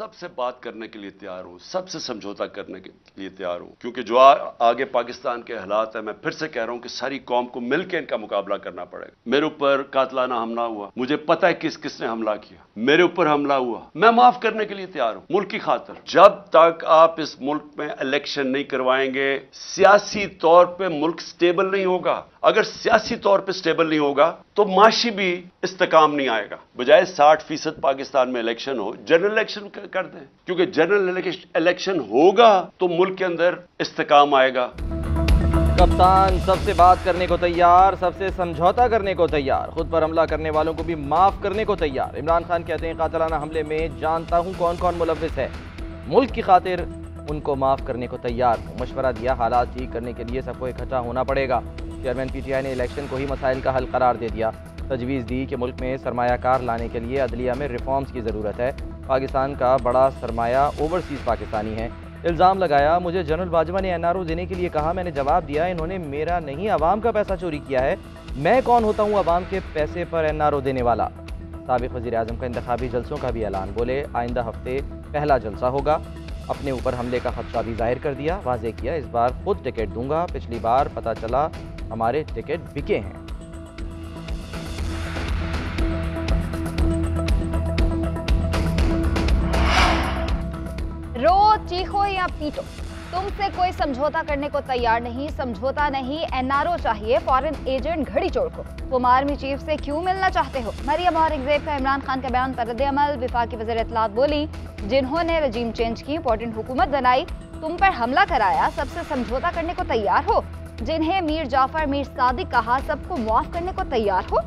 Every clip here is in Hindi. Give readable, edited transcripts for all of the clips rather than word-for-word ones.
सबसे बात करने के लिए तैयार हूं, सबसे समझौता करने के लिए तैयार हूं, क्योंकि जो आगे पाकिस्तान के हालात है, मैं फिर से कह रहा हूं कि सारी कौम को मिलकर इनका मुकाबला करना पड़ेगा। मेरे ऊपर कातलाना हमला हुआ, मुझे पता है किस किसने हमला किया, मेरे ऊपर हमला हुआ, मैं माफ करने के लिए तैयार हूं मुल्क की खातिर। जब तक आप इस मुल्क में इलेक्शन नहीं करवाएंगे, सियासी तौर पे मुल्क स्टेबल नहीं होगा। अगर सियासी तौर पे स्टेबल नहीं होगा तो माशी भी इस्तेकाम नहीं आएगा। बजाय 60% पाकिस्तान में इलेक्शन हो, जनरल इलेक्शन कर दें, क्योंकि जनरल इलेक्शन होगा तो मुल्क के अंदर इस्तेकाम आएगा। कप्तान सबसे बात करने को तैयार, सबसे समझौता करने को तैयार, खुद पर हमला करने वालों को भी माफ करने को तैयार। इमरान खान कहते हैं कातलाना हमले में जानता हूं कौन कौन मुलव्विस है, मुल्क की खातिर उनको माफ करने को तैयार हूं। मशवरा दिया, हालात ठीक करने के लिए सबको इकट्ठा होना पड़ेगा। चेयरमैन पीटीआई ने इलेक्शन को ही मसाइल का हल करार दे दिया। तजवीज़ दी कि मुल्क में सरमायाकार लाने के लिए अदलिया में रिफॉर्म्स की ज़रूरत है। पाकिस्तान का बड़ा सरमाया ओवरसीज़ पाकिस्तानी है। इल्ज़ाम लगाया मुझे जनरल बाजवा ने एनआरओ देने के लिए कहा, मैंने जवाब दिया इन्होंने मेरा नहीं अवाम का पैसा चोरी किया है। मैं कौन होता हूँ अवाम के पैसे पर एनआरओ देने वाला। साबिक़ वज़ीर आज़म का इंतखाबी जलसों का भी ऐलान, बोले आइंदा हफ्ते पहला जलसा होगा। अपने ऊपर हमले का खदशा भी जाहिर कर दिया, वाज़ेह किया इस बार खुद टिकट दूंगा, पिछली बार पता चला हमारे टिकट बिके हैं। रो, चीखो या पीटो, तुमसे कोई समझौता करने को तैयार नहीं। समझौता नहीं, एनआरओ चाहिए, फॉरेन एजेंट घड़ी चोर को। तुम आर्मी चीफ से क्यों मिलना चाहते हो? मरियम और इग्ज़ैब का इमरान खान का बयान पर रद्द-ए-अमल। वफाकी वज़ीर इत्तलात बोली, जिन्होंने रजीम चेंज की, इंपॉर्टेंट हुकूमत बनाई, तुम पर हमला कराया, सबसे समझौता करने को तैयार हो? जिन्हें मीर जाफर, मीर सादिक कहा, सबको माफ करने को तैयार हो?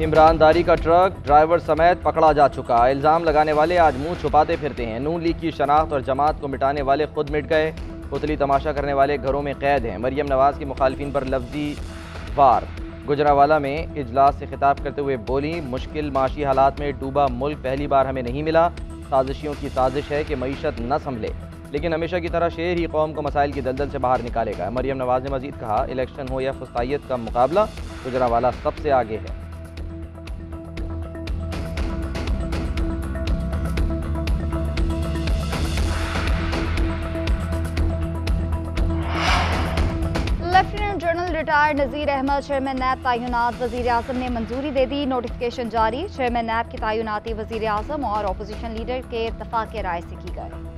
इमरानदारी का ट्रक ड्राइवर समेत पकड़ा जा चुका। इल्ज़ाम लगाने वाले आज मुंह छुपाते फिरते हैं। नून लीग की शनाख्त और जमात को मिटाने वाले खुद मिट गए। पुतली तमाशा करने वाले घरों में कैद हैं। मरियम नवाज की मुखालिफिन पर लफ्जी वार। गुजरावाला में इजलास से खिताब करते हुए बोली, मुश्किल माशी हालात में डूबा मुल्क पहली बार हमें नहीं मिला। साजिशियों की साजिश है कि मईशत न संभले, लेकिन हमेशा की तरह शेर ही कौम को मसाइल की दलदल से बाहर निकालेगा। मरियम नवाज ने मजीद कहा, इलेक्शन हो या फुस्तायत का मुकाबला, गुजरावाला सबसे आगे है। लेफ्टिनेंट जनरल रिटायर्ड नज़ीर अहमद चेयरमैन नैब तैनात, वज़ीर आज़म ने मंजूरी दे दी। नोटिफिकेशन जारी। चेयरमैन नैब की तैनाती वज़ीर आज़म और अपोजिशन लीडर के इत्तफाक राय से की गई।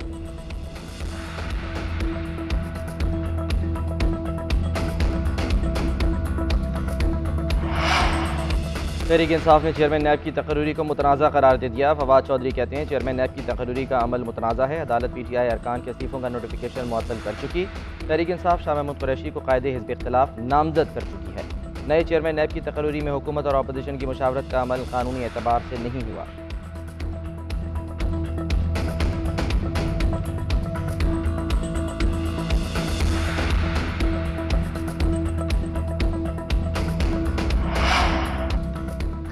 तहरीक इंसाफ ने चेयरमैन नैब की तकर्री को मुतनाज़ा करार दे दिया। फवाद चौधरी कहते हैं चेयरमैन नैब की तकर्री का अमल मुतनाज़ा है। अदालत पीटीआई अरकान के इस्तीफ़ों का नोटिफिकेशन मुअत्तल कर चुकी। तहरीक इंसाफ शाह महमूद कुरैशी को कायदे हिज़्ब इख्तिलाफ नामजद कर चुकी है। नए चेयरमैन नैब की तकर्री में हुकूमत और अपोजिशन की मुशावरत का अमल कानूनी एतबार से नहीं हुआ।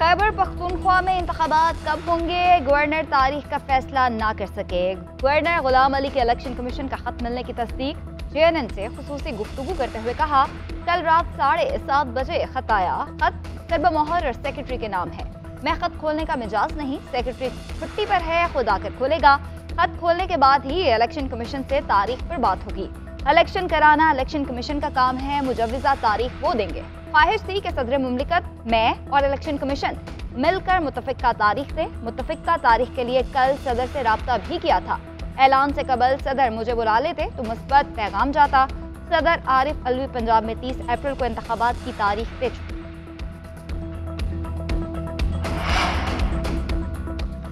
खैबर पख्तूनख्वा में इंतखाबात कब होंगे? गवर्नर तारीख का फैसला ना कर सके। गवर्नर गुलाम अली के इलेक्शन कमीशन का खत मिलने की तस्दीक। जेएनएन से खुसूसी गुफ्तगू करते हुए कहा, कल रात 7:30 बजे खत आया। खत सरबा मोहर और सेक्रेटरी के नाम है। मैं खत खोलने का मिजाज नहीं, सेक्रेटरी छुट्टी पर है, खुद आकर खोलेगा। खत खोलने के बाद ही इलेक्शन कमीशन से तारीख पर बात होगी। इलेक्शन कराना इलेक्शन कमीशन का काम है, मुजव्विज़ा तारीख वो देंगे। ख्वाहिश थी कि सदर मुमलिकत, मैं और इलेक्शन कमीशन मिलकर मुतफ़िक़ा तारीख दें। मुतफ़िक़ा तारीख के लिए कल सदर से राब्ता भी किया था। ऐलान से कबल सदर मुझे बुला लेते तो मुस्बत पैगाम जाता। सदर आरिफ अलवी पंजाब में 30 अप्रैल को इंतखाबात की तारीख दे चुके।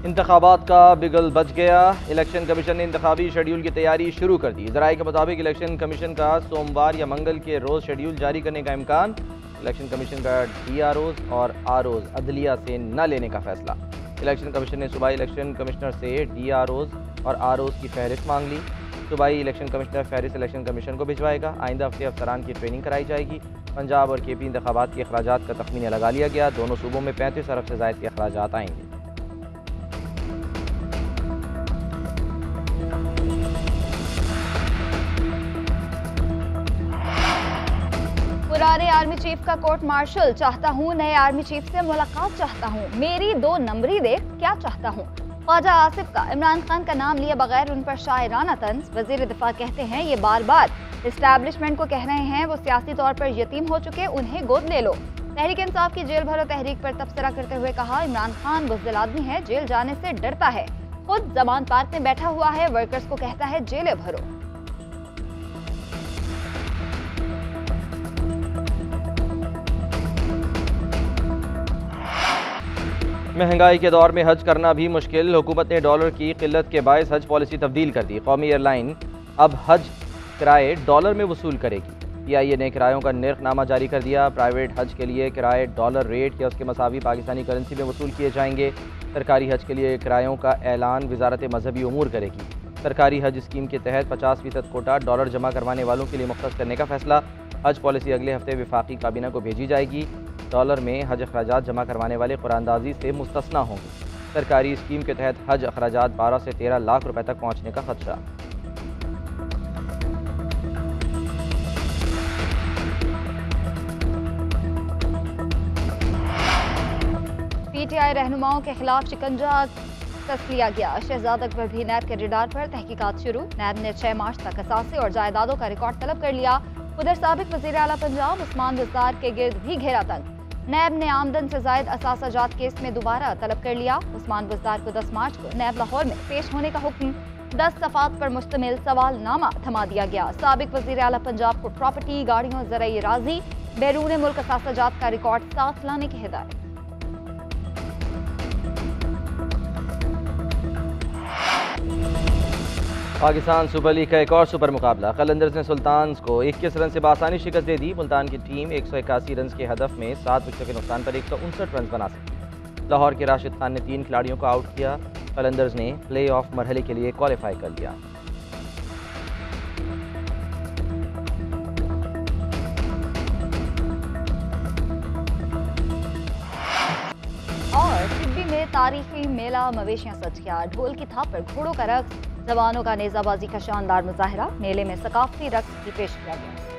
इंतखाबात का बिगल बच गया। इलेक्शन कमीशन ने इंतखाबी शेड्यूल की तैयारी शुरू कर दी। ज़राए के मुताबिक इलेक्शन कमीशन का सोमवार या मंगल के रोज़ शेड्यूल जारी करने का इम्कान। इलेक्शन कमीशन का DROs और ROs अदलिया से न लेने का फैसला। इलेक्शन कमीशन ने सूबाई इलेक्शन कमिश्नर से DROs और ROs की फहरिस्त मांग ली। सूबाई इलेक्शन कमिश्नर फहरिस्त इलेक्शन कमीशन को भिजवाएगा। आइंदा हफ्ते अफसरान की ट्रेनिंग कराई जाएगी। पंजाब और KP इंतखाबात के अखराजात का तखमीना लगा लिया गया। दोनों सूबों में 35 अरब से ज़ायद के अखराजात आएंगे। पूरा पुराने आर्मी चीफ का कोर्ट मार्शल, चाहता हूं नए आर्मी चीफ से मुलाकात चाहता हूं, मेरी 2 नंबरी देख क्या चाहता हूं। ख्वाजा आसिफ का इमरान खान का नाम लिए बगैर उन पर शायराना तंज। वजीर दिफा कहते हैं ये बार बार एस्टैब्लिशमेंट को कह रहे हैं वो सियासी तौर पर यतीम हो चुके, उन्हें गोद ले लो। तहरीक इंसाफ की जेल भरो तहरीक पर तबसरा करते हुए कहा इमरान खान बुज़दिल आदमी है, जेल जाने से डरता है, खुद जमान पार्क में बैठा हुआ है, वर्कर्स को कहता है जेलें भरो। महंगाई के दौर में हज करना भी मुश्किल, हुकूमत ने डॉलर की किल्लत के बायस हज पॉलिसी तब्दील कर दी। कौमी एयरलाइन अब हज किराए डॉलर में वसूल करेगी। PIA ने किरायों का निर्खनामा जारी कर दिया। प्राइवेट हज के लिए किराए डॉलर रेट या उसके मसावी पाकिस्तानी करेंसी में वसूल किए जाएंगे। सरकारी हज के लिए किरायों का ऐलान वजारत मजहबी उमूर करेगी। सरकारी हज स्कीम के तहत 50% कोटा डॉलर जमा करवाने वालों के लिए मुख्तस करने का फैसला। हज पॉलिसी अगले हफ्ते वफाकी काबीना को भेजी जाएगी। डॉलर में हज अखराजात जमा करवाने वाले कुरानदाजी से मुस्तस्ना होंगे। सरकारी स्कीम के तहत हज अखराजात 12 से 13 लाख रुपए तक पहुंचने का खदशा। PTI रहनुमाओं के खिलाफ शिकंजा कस लिया गया। शहजाद अकबर भी नैब के रडार पर तहकीकात शुरू। नैब ने 6 मार्च तक असासे और जायदादों का रिकॉर्ड तलब कर लिया। उधर साबिक वज़ीर आला पंजाब उस्मान बुज़दार के गिर्द भी घेरा तंग। नैब ने आमदन से जायद असासाजात केस में दोबारा तलब कर लिया। उस्मान बुज़दार को 10 मार्च को नैब लाहौर में पेश होने का हुक्म। 10 सफ़ात पर मुश्तमिल सवालनामा थमा दिया गया। साबिक वज़ीर आला पंजाब को प्रॉपर्टी, गाड़ियों, ज़राई राजी, बैरून मुल्क असासाजात का रिकॉर्ड साथ लाने की हिदायत। पाकिस्तान सुपर लीग का एक और सुपर मुकाबला। कलंदर्स ने सुल्तान्स को 21 रन से बासानी शिकस्त दे दी। मुल्तान की टीम 181 रन के हदफ में 7 विकेटों के नुकसान पर 159 रन बना सकी। लाहौर के राशिद खान ने 3 खिलाड़ियों को आउट किया। कलंदर्स ने प्ले ऑफ मरहले के लिए क्वालिफाई कर लिया। और सिड्नी में तारीखी मेला मवेशियां सज गया। ढोल की थाप पर घोड़ों का रक्स, जवानों का नेजाबाजी का शानदार मुजाहरा। मेले में सकाफती रक्स भी पेश किया गया।